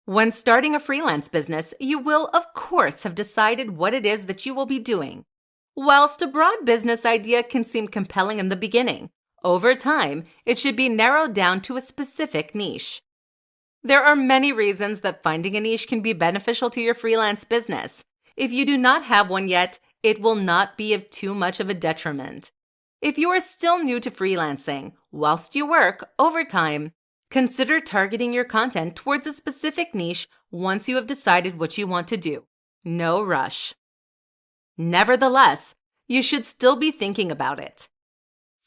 When starting a freelance business, you will, of course, have decided what it is that you will be doing. Whilst a broad business idea can seem compelling in the beginning, over time, it should be narrowed down to a specific niche. There are many reasons that finding a niche can be beneficial to your freelance business. If you do not have one yet, it will not be of too much of a detriment. If you are still new to freelancing, whilst you work, over time, consider targeting your content towards a specific niche once you have decided what you want to do. No rush. Nevertheless, you should still be thinking about it.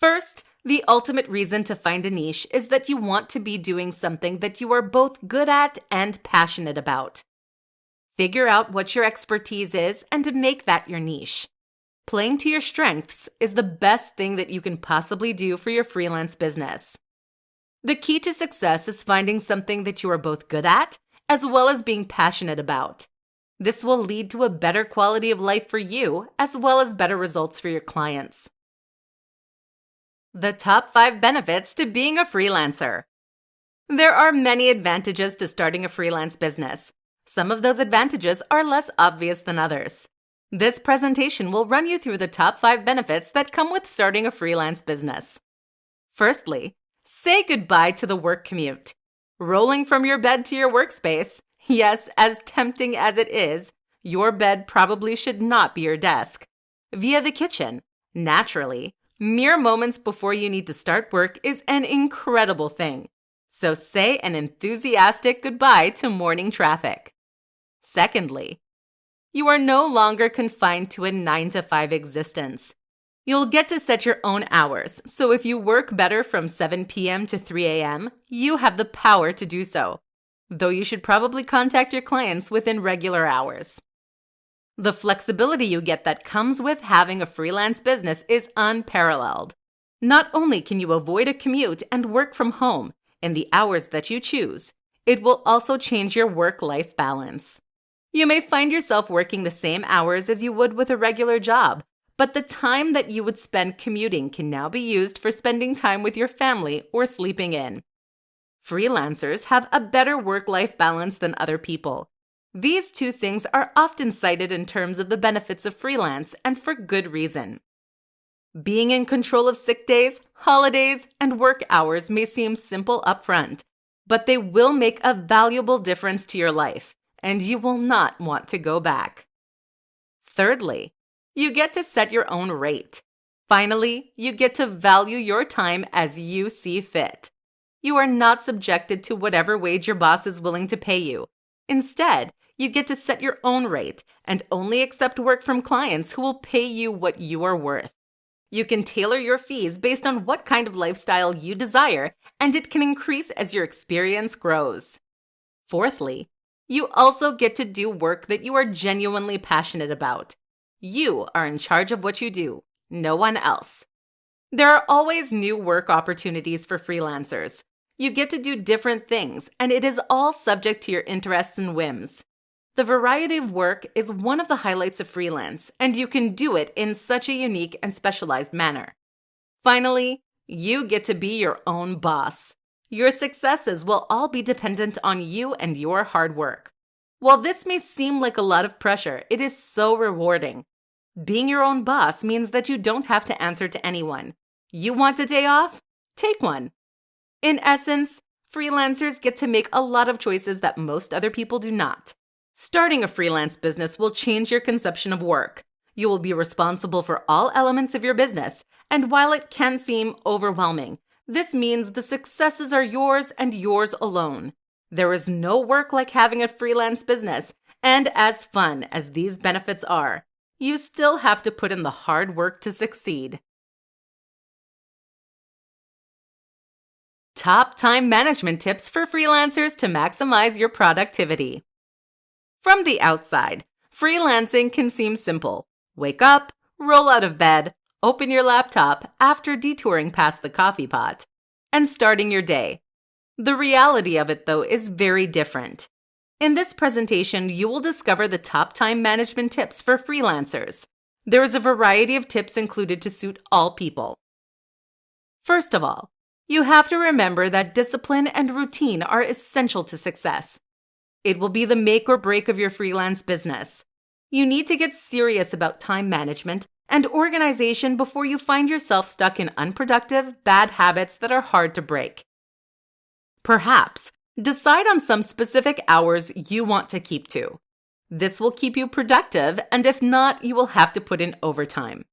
First, the ultimate reason to find a niche is that you want to be doing something that you are both good at and passionate about. Figure out what your expertise is and make that your niche. Playing to your strengths is the best thing that you can possibly do for your freelance business. The key to success is finding something that you are both good at as well as being passionate about. This will lead to a better quality of life for you as well as better results for your clients. The top 5 benefits to being a freelancer. There are many advantages to starting a freelance business. Some of those advantages are less obvious than others. This presentation will run you through the top 5 benefits that come with starting a freelance business. Firstly, say goodbye to the work commute. Rolling from your bed to your workspace, yes, as tempting as it is, your bed probably should not be your desk. Via the kitchen, naturally, mere moments before you need to start work is an incredible thing. So say an enthusiastic goodbye to morning traffic. Secondly, you are no longer confined to a 9-to-5 existence. You'll get to set your own hours, so if you work better from 7 p.m. to 3 a.m., you have the power to do so, though you should probably contact your clients within regular hours. The flexibility you get that comes with having a freelance business is unparalleled. Not only can you avoid a commute and work from home in the hours that you choose, it will also change your work-life balance. You may find yourself working the same hours as you would with a regular job, but the time that you would spend commuting can now be used for spending time with your family or sleeping in. Freelancers have a better work-life balance than other people. These two things are often cited in terms of the benefits of freelance, and for good reason. Being in control of sick days, holidays, and work hours may seem simple upfront, but they will make a valuable difference to your life, and you will not want to go back. Thirdly, you get to set your own rate. Finally, you get to value your time as you see fit. You are not subjected to whatever wage your boss is willing to pay you. Instead, you get to set your own rate and only accept work from clients who will pay you what you are worth. You can tailor your fees based on what kind of lifestyle you desire, and it can increase as your experience grows. Fourthly, you also get to do work that you are genuinely passionate about. You are in charge of what you do, no one else. There are always new work opportunities for freelancers. You get to do different things, and it is all subject to your interests and whims. The variety of work is one of the highlights of freelance, and you can do it in such a unique and specialized manner. Finally, you get to be your own boss. Your successes will all be dependent on you and your hard work. While this may seem like a lot of pressure, it is so rewarding. Being your own boss means that you don't have to answer to anyone. You want a day off? Take one. In essence, freelancers get to make a lot of choices that most other people do not. Starting a freelance business will change your conception of work. You will be responsible for all elements of your business, and while it can seem overwhelming, this means the successes are yours and yours alone. There is no work like having a freelance business, and as fun as these benefits are, you still have to put in the hard work to succeed. Top time management tips for freelancers to maximize your productivity. From the outside, freelancing can seem simple. Wake up, roll out of bed, open your laptop after detouring past the coffee pot, and starting your day. The reality of it, though, is very different. In this presentation, you will discover the top time management tips for freelancers. There is a variety of tips included to suit all people. First of all, you have to remember that discipline and routine are essential to success. It will be the make or break of your freelance business. You need to get serious about time management and organization before you find yourself stuck in unproductive, bad habits that are hard to break. Perhaps decide on some specific hours you want to keep to. This will keep you productive, and if not, you will have to put in overtime.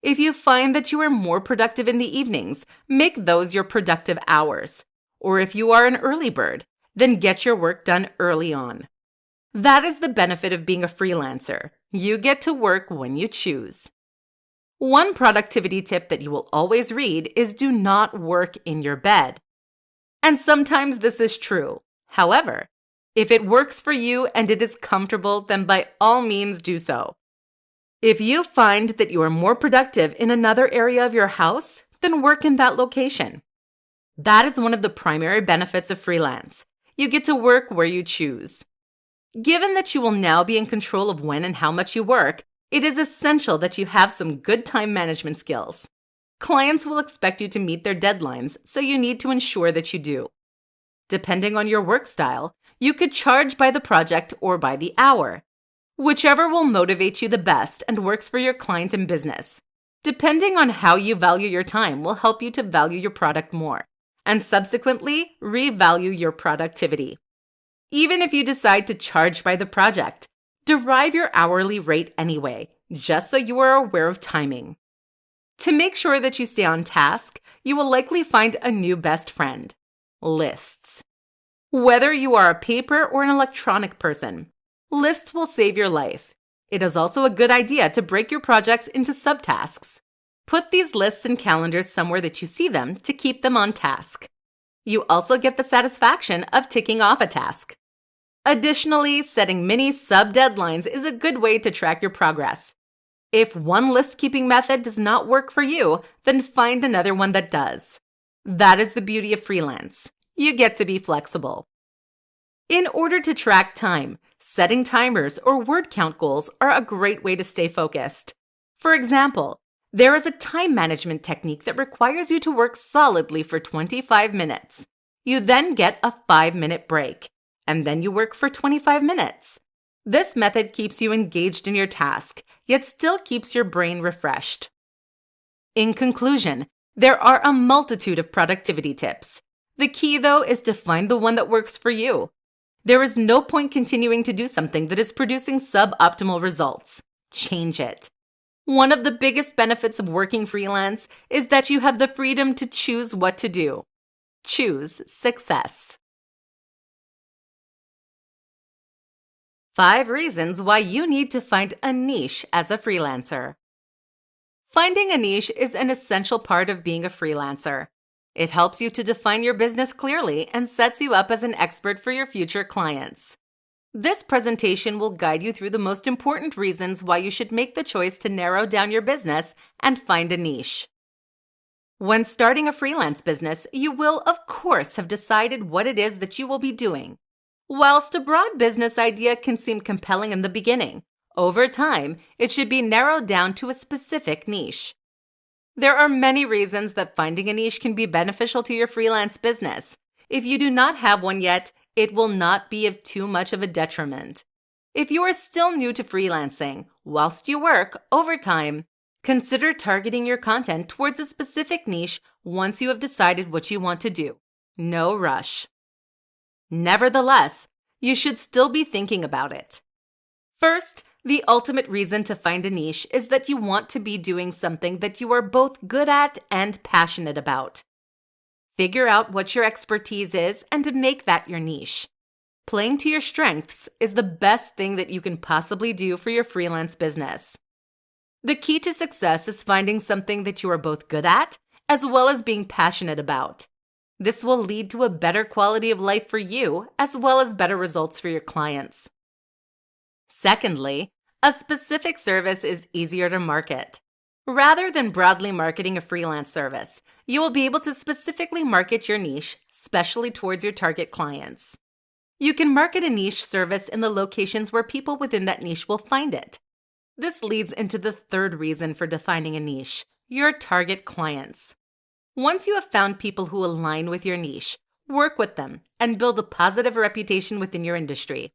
If you find that you are more productive in the evenings, make those your productive hours. Or if you are an early bird, then get your work done early on. That is the benefit of being a freelancer. You get to work when you choose. One productivity tip that you will always read is do not work in your bed. And sometimes this is true. However, if it works for you and it is comfortable, then by all means do so. If you find that you are more productive in another area of your house, then work in that location. That is one of the primary benefits of freelance. You get to work where you choose. Given that you will now be in control of when and how much you work, it is essential that you have some good time management skills. Clients will expect you to meet their deadlines, so you need to ensure that you do. Depending on your work style, you could charge by the project or by the hour. Whichever will motivate you the best and works for your client and business. Depending on how you value your time will help you to value your product more, and subsequently revalue your productivity. Even if you decide to charge by the project, derive your hourly rate anyway, just so you are aware of timing. To make sure that you stay on task, you will likely find a new best friend: lists. Whether you are a paper or an electronic person, lists will save your life. It is also a good idea to break your projects into subtasks. Put these lists and calendars somewhere that you see them to keep them on task. You also get the satisfaction of ticking off a task. Additionally, setting mini sub-deadlines is a good way to track your progress. If one list-keeping method does not work for you, then find another one that does. That is the beauty of freelance. You get to be flexible. In order to track time, setting timers or word count goals are a great way to stay focused. For example, there is a time management technique that requires you to work solidly for 25 minutes. You then get a 5-minute break, and then you work for 25 minutes. This method keeps you engaged in your task, yet still keeps your brain refreshed. In conclusion, there are a multitude of productivity tips. The key, though, is to find the one that works for you. There is no point continuing to do something that is producing suboptimal results. Change it. One of the biggest benefits of working freelance is that you have the freedom to choose what to do. Choose success. 5 reasons why you need to find a niche as a freelancer. Finding a niche is an essential part of being a freelancer. It helps you to define your business clearly and sets you up as an expert for your future clients. This presentation will guide you through the most important reasons why you should make the choice to narrow down your business and find a niche. When starting a freelance business, you will, of course, have decided what it is that you will be doing. Whilst a broad business idea can seem compelling in the beginning, over time, it should be narrowed down to a specific niche. There are many reasons that finding a niche can be beneficial to your freelance business. If you do not have one yet, it will not be of too much of a detriment. If you are still new to freelancing, whilst you work, over time, consider targeting your content towards a specific niche once you have decided what you want to do. No rush. Nevertheless, you should still be thinking about it. First, the ultimate reason to find a niche is that you want to be doing something that you are both good at and passionate about. Figure out what your expertise is and make that your niche. Playing to your strengths is the best thing that you can possibly do for your freelance business. The key to success is finding something that you are both good at as well as being passionate about. This will lead to a better quality of life for you as well as better results for your clients. Secondly, a specific service is easier to market. Rather than broadly marketing a freelance service, you will be able to specifically market your niche, especially towards your target clients. You can market a niche service in the locations where people within that niche will find it. This leads into the third reason for defining a niche: your target clients. Once you have found people who align with your niche, Work with them and build a positive reputation within your industry.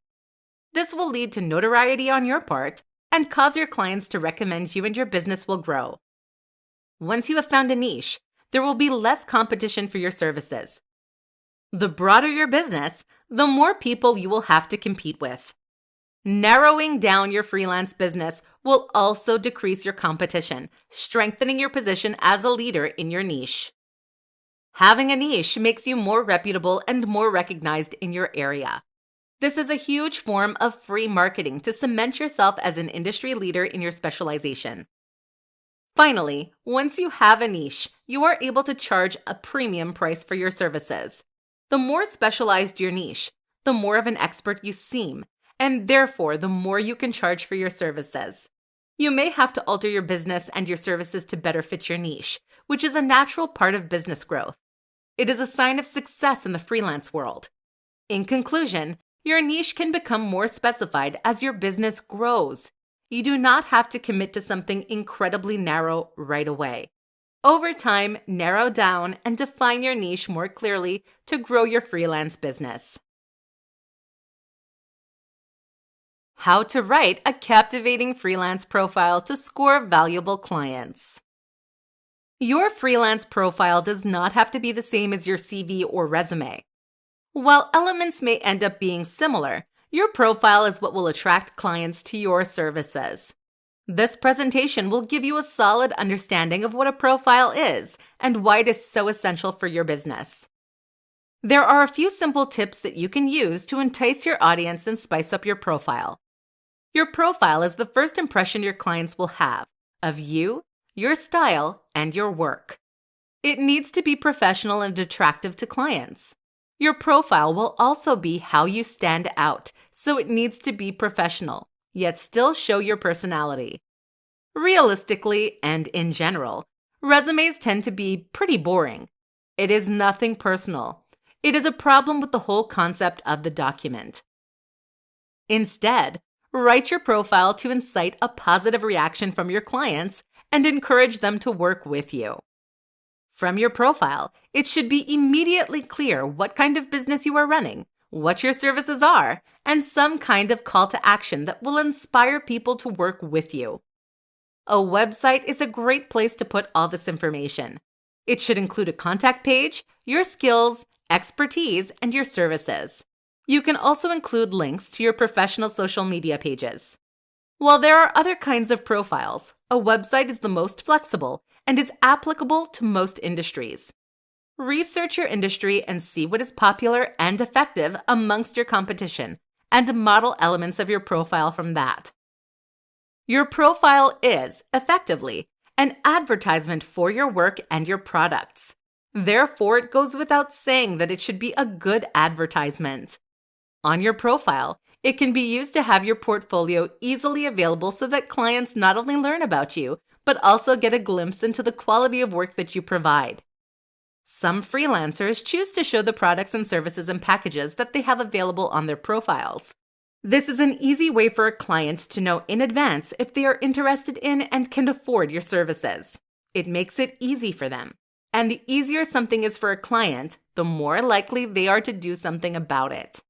This will lead to notoriety on your part and cause your clients to recommend you, and your business will grow. Once you have found a niche, there will be less competition for your services. The broader your business, the more people you will have to compete with. Narrowing down your freelance business will also decrease your competition, strengthening your position as a leader in your niche. Having a niche makes you more reputable and more recognized in your area. This is a huge form of free marketing to cement yourself as an industry leader in your specialization. Finally, once you have a niche, you are able to charge a premium price for your services. The more specialized your niche, the more of an expert you seem, and therefore the more you can charge for your services. You may have to alter your business and your services to better fit your niche, which is a natural part of business growth. It is a sign of success in the freelance world. In conclusion, your niche can become more specified as your business grows. You do not have to commit to something incredibly narrow right away. Over time, narrow down and define your niche more clearly to grow your freelance business. How to write a captivating freelance profile to score valuable clients. Your freelance profile does not have to be the same as your CV or resume. While elements may end up being similar, your profile is what will attract clients to your services. This presentation will give you a solid understanding of what a profile is and why it is so essential for your business. There are a few simple tips that you can use to entice your audience and spice up your profile. Your profile is the first impression your clients will have of you, your style, and your work. It needs to be professional and attractive to clients. Your profile will also be how you stand out, so it needs to be professional, yet still show your personality. Realistically, and in general, resumes tend to be pretty boring. It is nothing personal. It is a problem with the whole concept of the document. Instead, write your profile to incite a positive reaction from your clients and encourage them to work with you. From your profile, it should be immediately clear what kind of business you are running, what your services are, and some kind of call to action that will inspire people to work with you. A website is a great place to put all this information. It should include a contact page, your skills, expertise, and your services. You can also include links to your professional social media pages. While there are other kinds of profiles, a website is the most flexible and is applicable to most industries. Research your industry and see what is popular and effective amongst your competition, and model elements of your profile from that. Your profile is, effectively, an advertisement for your work and your products. Therefore, it goes without saying that it should be a good advertisement. On your profile, it can be used to have your portfolio easily available so that clients not only learn about you, but also get a glimpse into the quality of work that you provide. Some freelancers choose to show the products and services and packages that they have available on their profiles. This is an easy way for a client to know in advance if they are interested in and can afford your services. It makes it easy for them. And the easier something is for a client, the more likely they are to do something about it.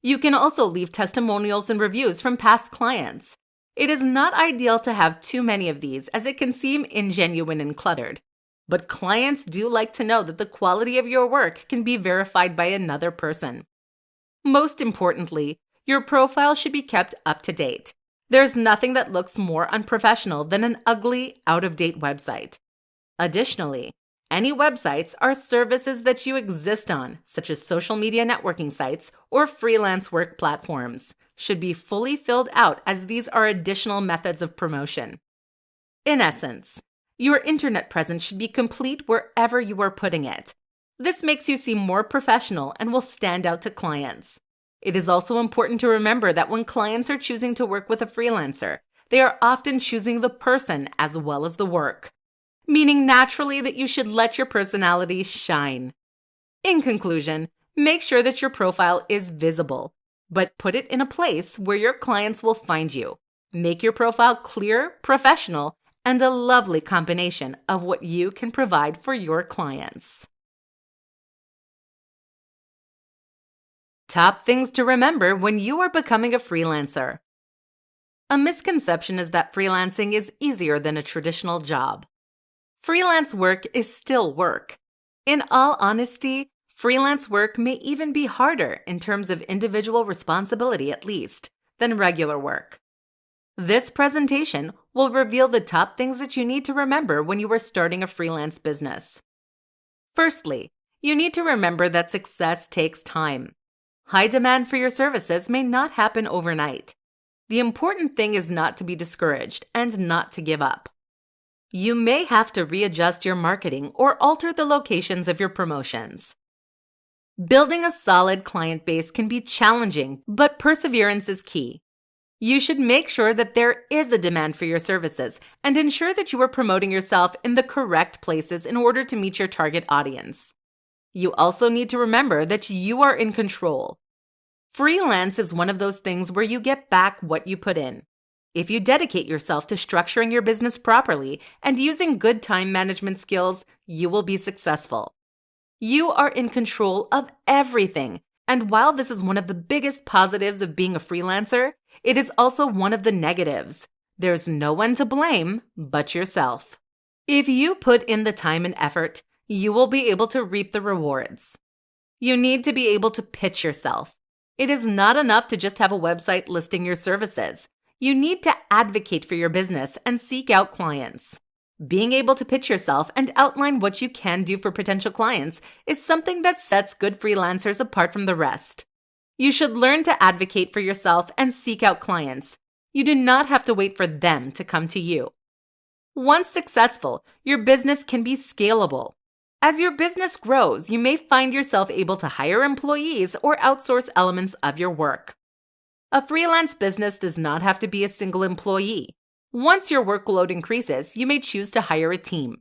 You can also leave testimonials and reviews from past clients. It is not ideal to have too many of these, as it can seem ingenuine and cluttered. But clients do like to know that the quality of your work can be verified by another person. Most importantly, your profile should be kept up to date. There's nothing that looks more unprofessional than an ugly, out-of-date website. Additionally, any websites are services that you exist on, such as social media networking sites or freelance work platforms, should be fully filled out, as these are additional methods of promotion. In essence, your internet presence should be complete wherever you are putting it. This makes you seem more professional and will stand out to clients. It is also important to remember that when clients are choosing to work with a freelancer, they are often choosing the person as well as the work, meaning naturally that you should let your personality shine. In conclusion, make sure that your profile is visible, but put it in a place where your clients will find you. Make your profile clear, professional, and a lovely combination of what you can provide for your clients. Top things to remember when you are becoming a freelancer. A misconception is that freelancing is easier than a traditional job. Freelance work is still work. In all honesty, freelance work may even be harder in terms of individual responsibility at least than regular work. This presentation will reveal the top things that you need to remember when you are starting a freelance business. Firstly, you need to remember that success takes time. High demand for your services may not happen overnight. The important thing is not to be discouraged and not to give up. You may have to readjust your marketing or alter the locations of your promotions. Building a solid client base can be challenging, but perseverance is key. You should make sure that there is a demand for your services and ensure that you are promoting yourself in the correct places in order to meet your target audience. You also need to remember that you are in control. Freelance is one of those things where you get back what you put in. If you dedicate yourself to structuring your business properly and using good time management skills, you will be successful. You are in control of everything, and while this is one of the biggest positives of being a freelancer, it is also one of the negatives. There's no one to blame but yourself. If you put in the time and effort, you will be able to reap the rewards. You need to be able to pitch yourself. It is not enough to just have a website listing your services. You need to advocate for your business and seek out clients. Being able to pitch yourself and outline what you can do for potential clients is something that sets good freelancers apart from the rest. You should learn to advocate for yourself and seek out clients. You do not have to wait for them to come to you. Once successful, your business can be scalable. As your business grows, you may find yourself able to hire employees or outsource elements of your work. A freelance business does not have to be a single employee. Once your workload increases, you may choose to hire a team.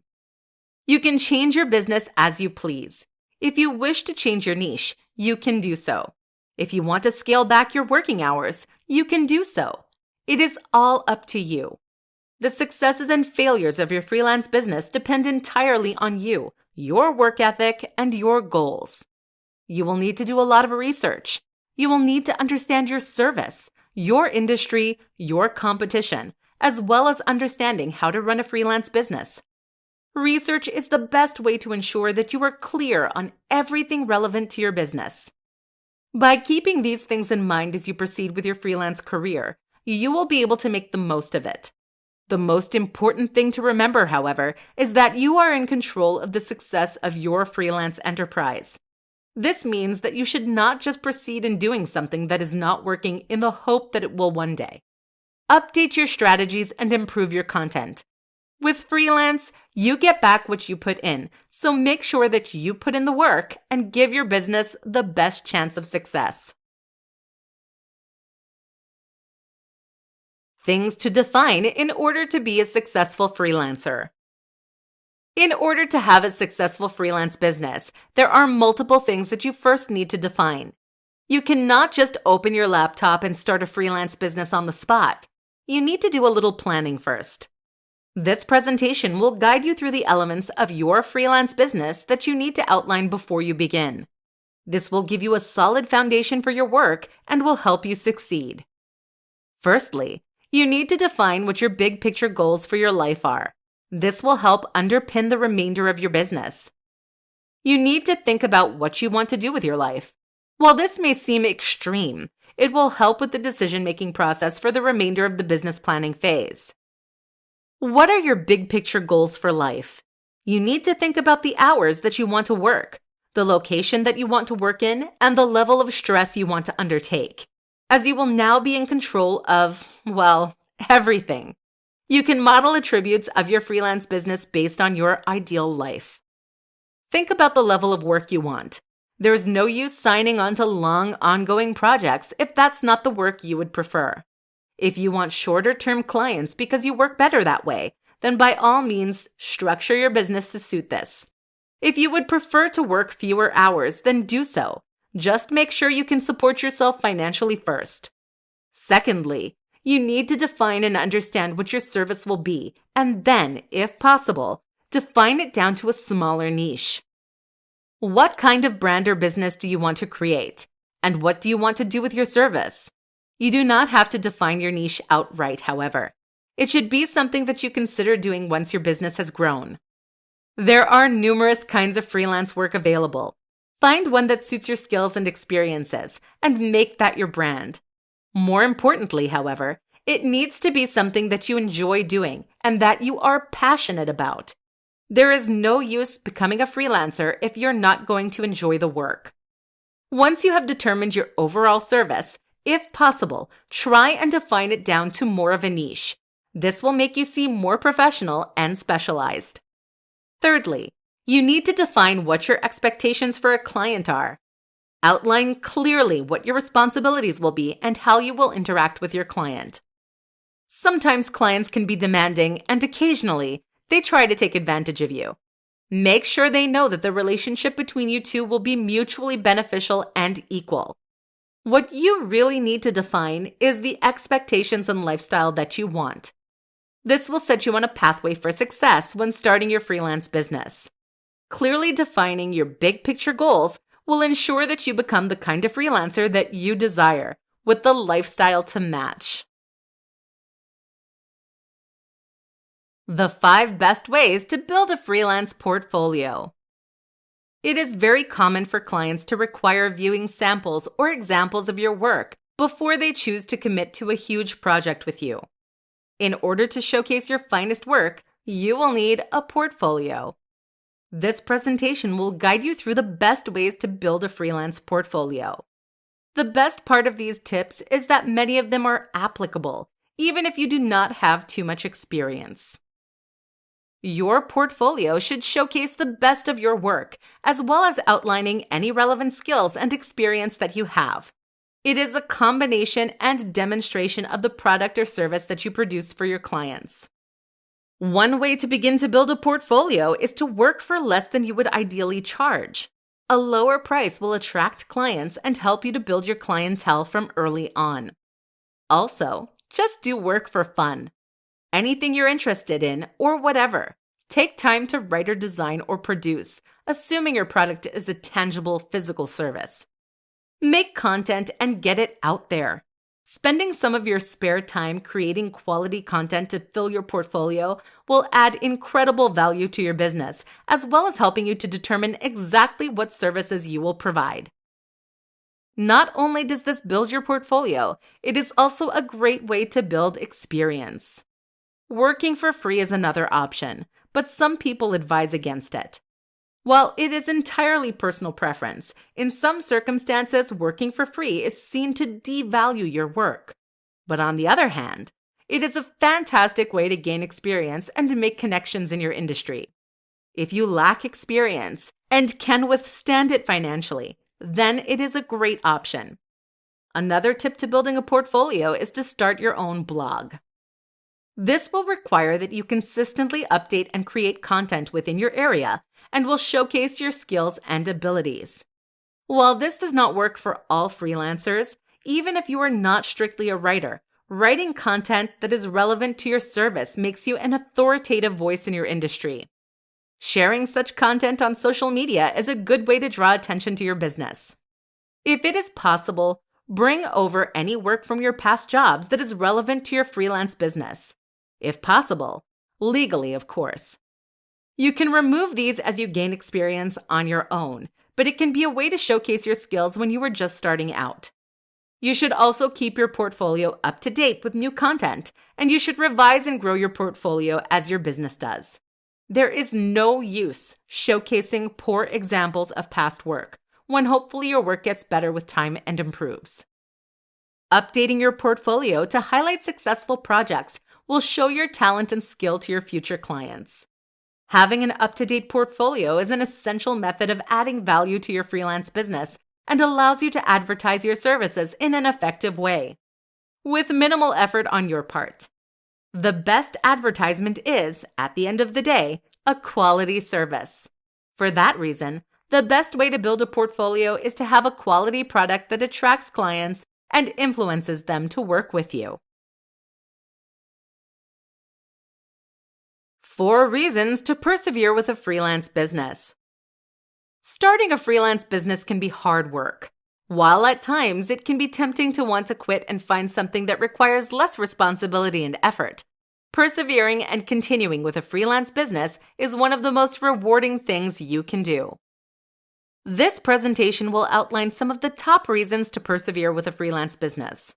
You can change your business as you please. If you wish to change your niche, you can do so. If you want to scale back your working hours, you can do so. It is all up to you. The successes and failures of your freelance business depend entirely on you, your work ethic, and your goals. You will need to do a lot of research. You will need to understand your service, your industry, your competition, as well as understanding how to run a freelance business. Research is the best way to ensure that you are clear on everything relevant to your business. By keeping these things in mind as you proceed with your freelance career, you will be able to make the most of it. The most important thing to remember, however, is that you are in control of the success of your freelance enterprise. This means that you should not just proceed in doing something that is not working in the hope that it will one day. Update your strategies and improve your content. With freelance, you get back what you put in, so make sure that you put in the work and give your business the best chance of success. Things to define in order to be a successful freelancer. In order to have a successful freelance business, there are multiple things that you first need to define. You cannot just open your laptop and start a freelance business on the spot. You need to do a little planning first. This presentation will guide you through the elements of your freelance business that you need to outline before you begin. This will give you a solid foundation for your work and will help you succeed. Firstly, you need to define what your big picture goals for your life are. This will help underpin the remainder of your business. You need to think about what you want to do with your life. While this may seem extreme, it will help with the decision-making process for the remainder of the business planning phase. What are your big picture goals for life? You need to think about the hours that you want to work, the location that you want to work in, and the level of stress you want to undertake, as you will now be in control of, well, everything. You can model attributes of your freelance business based on your ideal life. Think about the level of work you want. There's no use signing on to long, ongoing projects if that's not the work you would prefer. If you want shorter-term clients because you work better that way, then by all means, structure your business to suit this. If you would prefer to work fewer hours, then do so. Just make sure you can support yourself financially first. Secondly, you need to define and understand what your service will be, and then, if possible, define it down to a smaller niche. What kind of brand or business do you want to create? And what do you want to do with your service? You do not have to define your niche outright, however. It should be something that you consider doing once your business has grown. There are numerous kinds of freelance work available. Find one that suits your skills and experiences, and make that your brand. More importantly, however, it needs to be something that you enjoy doing and that you are passionate about. There is no use becoming a freelancer if you're not going to enjoy the work. Once you have determined your overall service, if possible, try and define it down to more of a niche. This will make you seem more professional and specialized. Thirdly, you need to define what your expectations for a client are. Outline clearly what your responsibilities will be and how you will interact with your client. Sometimes clients can be demanding, and occasionally, they try to take advantage of you. Make sure they know that the relationship between you two will be mutually beneficial and equal. What you really need to define is the expectations and lifestyle that you want. This will set you on a pathway for success when starting your freelance business. Clearly defining your big picture goals will ensure that you become the kind of freelancer that you desire, with the lifestyle to match. The 5 best ways to build a freelance portfolio. It is very common for clients to require viewing samples or examples of your work before they choose to commit to a huge project with you. In order to showcase your finest work, you will need a portfolio. This presentation will guide you through the best ways to build a freelance portfolio. The best part of these tips is that many of them are applicable, even if you do not have too much experience. Your portfolio should showcase the best of your work, as well as outlining any relevant skills and experience that you have. It is a combination and demonstration of the product or service that you produce for your clients. One way to begin to build a portfolio is to work for less than you would ideally charge. A lower price will attract clients and help you to build your clientele from early on. Also, just do work for fun. Anything you're interested in, or whatever. Take time to write or design or produce, assuming your product is a tangible physical service. Make content and get it out there. Spending some of your spare time creating quality content to fill your portfolio will add incredible value to your business, as well as helping you to determine exactly what services you will provide. Not only does this build your portfolio, it is also a great way to build experience. Working for free is another option, but some people advise against it. While it is entirely personal preference, in some circumstances, working for free is seen to devalue your work. But on the other hand, it is a fantastic way to gain experience and to make connections in your industry. If you lack experience and can withstand it financially, then it is a great option. Another tip to building a portfolio is to start your own blog. This will require that you consistently update and create content within your area and will showcase your skills and abilities. While this does not work for all freelancers, even if you are not strictly a writer, writing content that is relevant to your service makes you an authoritative voice in your industry. Sharing such content on social media is a good way to draw attention to your business. If it is possible, bring over any work from your past jobs that is relevant to your freelance business. If possible, legally, of course. You can remove these as you gain experience on your own, but it can be a way to showcase your skills when you are just starting out. You should also keep your portfolio up to date with new content, and you should revise and grow your portfolio as your business does. There is no use showcasing poor examples of past work when hopefully your work gets better with time and improves. Updating your portfolio to highlight successful projects will show your talent and skill to your future clients. Having an up-to-date portfolio is an essential method of adding value to your freelance business and allows you to advertise your services in an effective way, with minimal effort on your part. The best advertisement is, at the end of the day, a quality service. For that reason, the best way to build a portfolio is to have a quality product that attracts clients and influences them to work with you. 4 reasons to persevere with a freelance business. Starting a freelance business can be hard work. While at times it can be tempting to want to quit and find something that requires less responsibility and effort, persevering and continuing with a freelance business is one of the most rewarding things you can do. This presentation will outline some of the top reasons to persevere with a freelance business.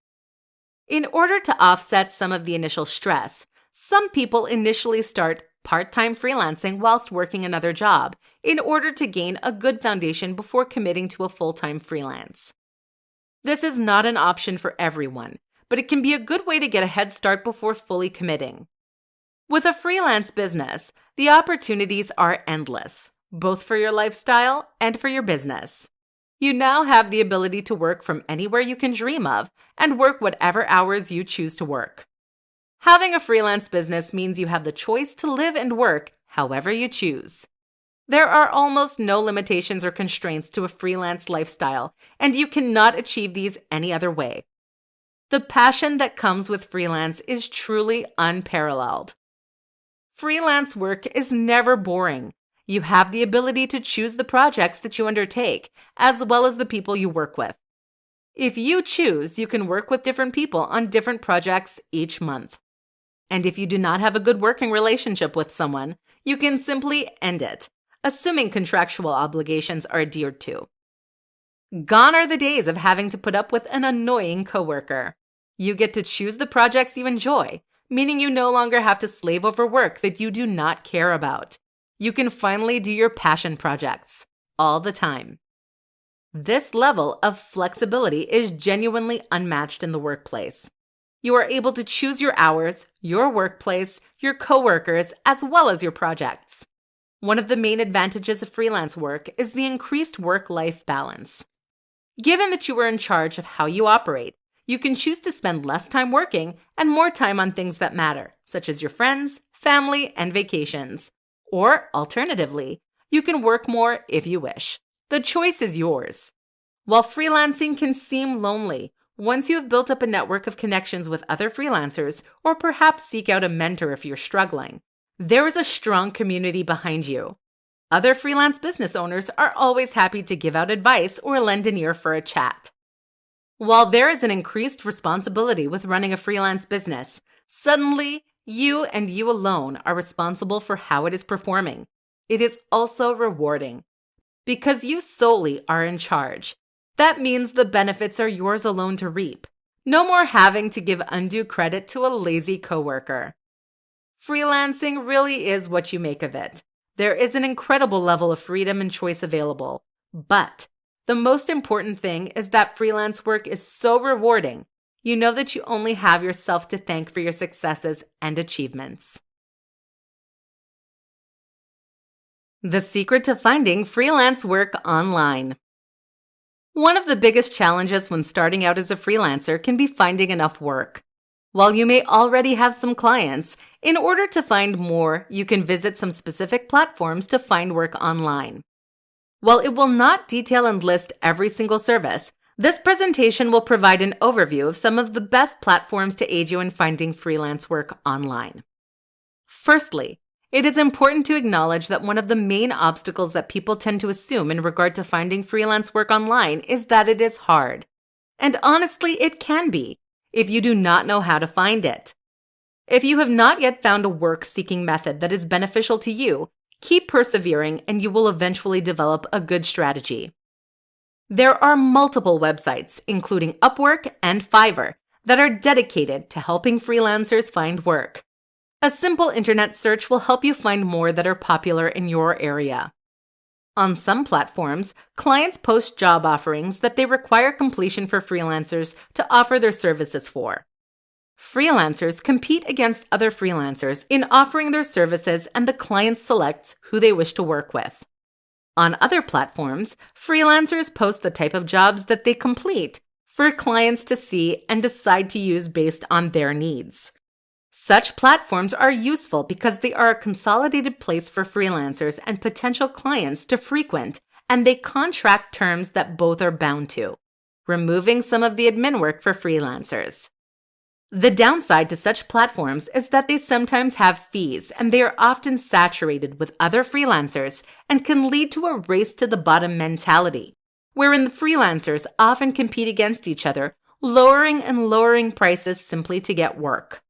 In order to offset some of the initial stress, some people initially start part-time freelancing whilst working another job in order to gain a good foundation before committing to a full-time freelance. This is not an option for everyone, but it can be a good way to get a head start before fully committing. With a freelance business, the opportunities are endless, both for your lifestyle and for your business. You now have the ability to work from anywhere you can dream of and work whatever hours you choose to work. Having a freelance business means you have the choice to live and work however you choose. There are almost no limitations or constraints to a freelance lifestyle, and you cannot achieve these any other way. The passion that comes with freelance is truly unparalleled. Freelance work is never boring. You have the ability to choose the projects that you undertake, as well as the people you work with. If you choose, you can work with different people on different projects each month. And if you do not have a good working relationship with someone, you can simply end it, assuming contractual obligations are adhered to. Gone are the days of having to put up with an annoying coworker. You get to choose the projects you enjoy, meaning you no longer have to slave over work that you do not care about. You can finally do your passion projects all the time. This level of flexibility is genuinely unmatched in the workplace. You are able to choose your hours, your workplace, your coworkers, as well as your projects. One of the main advantages of freelance work is the increased work-life balance. Given that you are in charge of how you operate, you can choose to spend less time working and more time on things that matter, such as your friends, family, and vacations. Or, alternatively, you can work more if you wish. The choice is yours. While freelancing can seem lonely, once you have built up a network of connections with other freelancers, or perhaps seek out a mentor if you're struggling, there is a strong community behind you. Other freelance business owners are always happy to give out advice or lend an ear for a chat. While there is an increased responsibility with running a freelance business, suddenly you and you alone are responsible for how it is performing. It is also rewarding. Because you solely are in charge, that means the benefits are yours alone to reap. No more having to give undue credit to a lazy coworker. Freelancing really is what you make of it. There is an incredible level of freedom and choice available. But the most important thing is that freelance work is so rewarding. You know that you only have yourself to thank for your successes and achievements. The secret to finding freelance work online. One of the biggest challenges when starting out as a freelancer can be finding enough work. While you may already have some clients, in order to find more, you can visit some specific platforms to find work online. While it will not detail and list every single service, this presentation will provide an overview of some of the best platforms to aid you in finding freelance work online. Firstly, it is important to acknowledge that one of the main obstacles that people tend to assume in regard to finding freelance work online is that it is hard. And honestly, it can be, if you do not know how to find it. If you have not yet found a work-seeking method that is beneficial to you, keep persevering and you will eventually develop a good strategy. There are multiple websites, including Upwork and Fiverr, that are dedicated to helping freelancers find work. A simple internet search will help you find more that are popular in your area. On some platforms, clients post job offerings that they require completion for freelancers to offer their services for. Freelancers compete against other freelancers in offering their services, and the client selects who they wish to work with. On other platforms, freelancers post the type of jobs that they complete for clients to see and decide to use based on their needs. Such platforms are useful because they are a consolidated place for freelancers and potential clients to frequent, and they contract terms that both are bound to, removing some of the admin work for freelancers. The downside to such platforms is that they sometimes have fees, and they are often saturated with other freelancers and can lead to a race to the bottom mentality, wherein the freelancers often compete against each other, lowering and lowering prices simply to get work.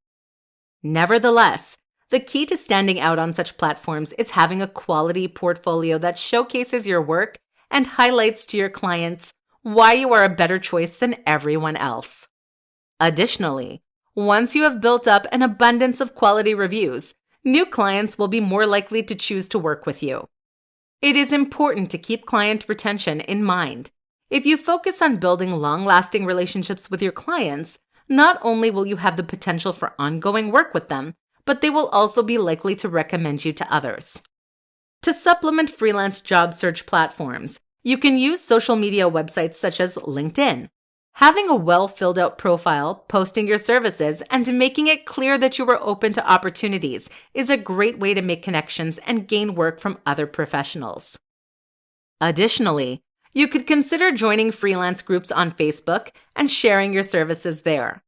Nevertheless, the key to standing out on such platforms is having a quality portfolio that showcases your work and highlights to your clients why you are a better choice than everyone else. Additionally, once you have built up an abundance of quality reviews, new clients will be more likely to choose to work with you. It is important to keep client retention in mind. If you focus on building long-lasting relationships with your clients, not only will you have the potential for ongoing work with them, but they will also be likely to recommend you to others. To supplement freelance job search platforms, you can use social media websites such as LinkedIn. Having a well-filled-out profile, posting your services, and making it clear that you are open to opportunities is a great way to make connections and gain work from other professionals. Additionally, you could consider joining freelance groups on Facebook and sharing your services there.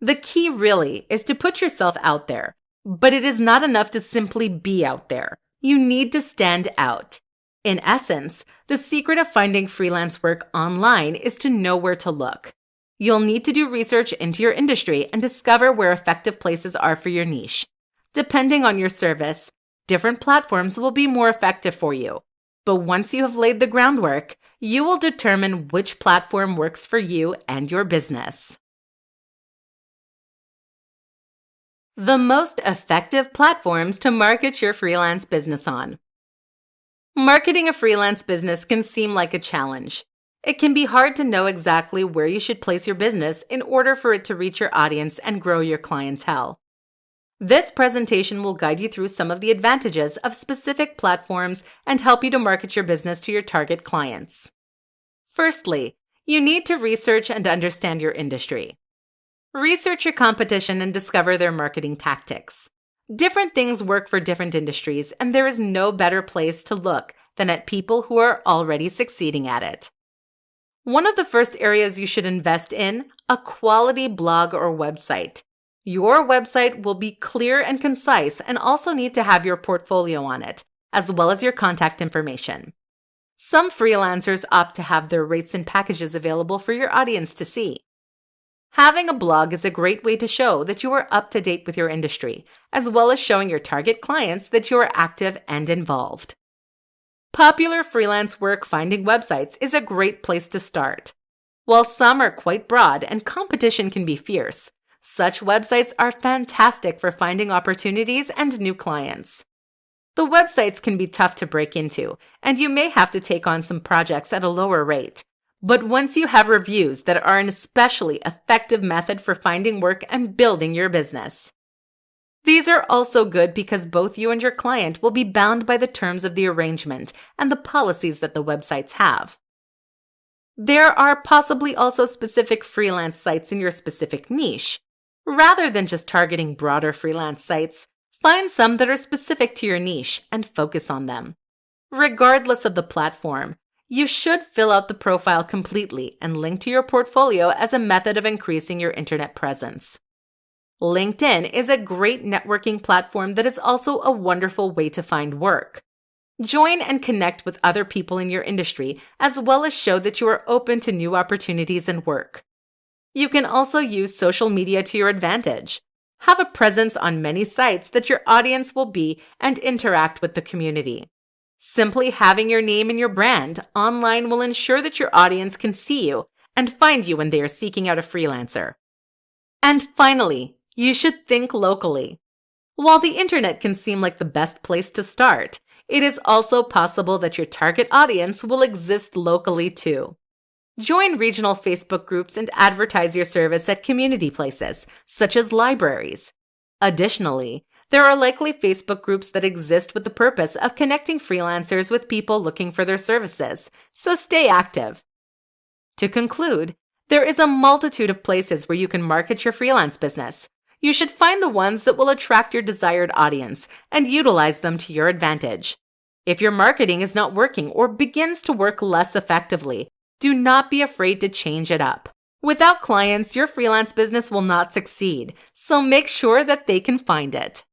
The key really is to put yourself out there, but it is not enough to simply be out there. You need to stand out. In essence, the secret of finding freelance work online is to know where to look. You'll need to do research into your industry and discover where effective places are for your niche. Depending on your service, different platforms will be more effective for you. But once you have laid the groundwork, you will determine which platform works for you and your business. The most effective platforms to market your freelance business on. Marketing a freelance business can seem like a challenge. It can be hard to know exactly where you should place your business in order for it to reach your audience and grow your clientele. This presentation will guide you through some of the advantages of specific platforms and help you to market your business to your target clients. Firstly, you need to research and understand your industry. Research your competition and discover their marketing tactics. Different things work for different industries, and there is no better place to look than at people who are already succeeding at it. One of the first areas you should invest in, a quality blog or website. Your website will be clear and concise and also need to have your portfolio on it, as well as your contact information. Some freelancers opt to have their rates and packages available for your audience to see. Having a blog is a great way to show that you are up to date with your industry, as well as showing your target clients that you are active and involved. Popular freelance work finding websites is a great place to start. While some are quite broad and competition can be fierce, such websites are fantastic for finding opportunities and new clients. The websites can be tough to break into, and you may have to take on some projects at a lower rate. But once you have reviews that are an especially effective method for finding work and building your business. These are also good because both you and your client will be bound by the terms of the arrangement and the policies that the websites have. There are possibly also specific freelance sites in your specific niche. Rather than just targeting broader freelance sites, find some that are specific to your niche and focus on them. Regardless of the platform, you should fill out the profile completely and link to your portfolio as a method of increasing your internet presence. LinkedIn is a great networking platform that is also a wonderful way to find work. Join and connect with other people in your industry, as well as show that you are open to new opportunities and work. You can also use social media to your advantage. Have a presence on many sites that your audience will be and interact with the community. Simply having your name and your brand online will ensure that your audience can see you and find you when they are seeking out a freelancer. And finally, you should think locally. While the internet can seem like the best place to start, it is also possible that your target audience will exist locally too. Join regional Facebook groups and advertise your service at community places, such as libraries. Additionally, there are likely Facebook groups that exist with the purpose of connecting freelancers with people looking for their services, so stay active. To conclude, there is a multitude of places where you can market your freelance business. You should find the ones that will attract your desired audience and utilize them to your advantage. If your marketing is not working or begins to work less effectively, do not be afraid to change it up. Without clients, your freelance business will not succeed, so make sure that they can find it.